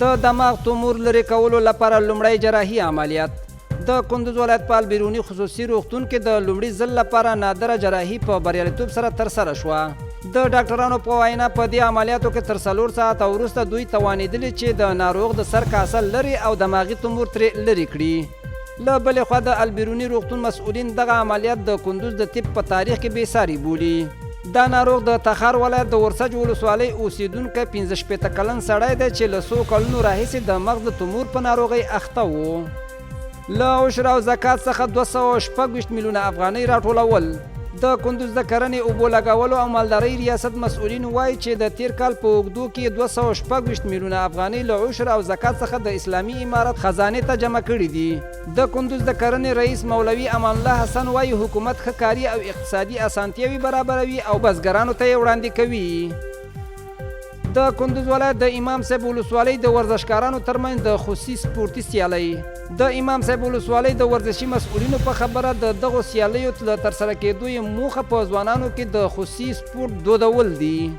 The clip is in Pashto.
د دماغ تومور لرې کولو لپاره لومړی جراحي عملیات. د کندوز ولایت په البیروني خصوصي روغتون کې د لومړي ځل لپاره نادره جراحي په بریالیتوب سره ترسره شوه. د ډاکټرانو په وینا په دې عملیاتو کې تر 4 ساعته وروسته دوی توانېدلي چې د ناروغ د سر کاسه لرې او دماغي تومور ترې لرې کړي. له بلې خوا د البیروني روغتون مسؤلین دغه عملیات د کندوز د طب په تاریخ کې بېساري بولي. دا ناروغ د تخار ولایت د ورسج ولسوالۍ اوسیدونکی 15 کلن سړی دی چې له 100 کلونو راهیسې د مغز د تومور په ناروغۍ اخته و. له عشر او زکات څخه 226 میلیونه افغانۍ راټولول. د کندوز د کرنې اوبو لګولو او مالدارۍ ریاست مسؤلین وایي چې د تیر کال په اوږدو کې 226 میلیونه افغانۍ له عشر او زکات څخه د اسلامي امارت خزانې ته جمع کړي دي. د کندوز د کرنې رئیس مولوي امان الله حسن وایي حکومت ښه کاري او اقتصادي اسانتیاوې برابروي او بزګرانو ته یې وړاندې کوي. د کندوز ولایت د امام صاحب ولسوالۍ د ورزشکارانو ترمنځ د خصوصي سپورتي سیالۍ. د امام صاحب ولسوالۍ د ورزشي مسؤلینو په خبره د دغو سیالیو د ترسره کېدو یې موخه په ځوانانو کې د خصوصي سپورت دودول دي.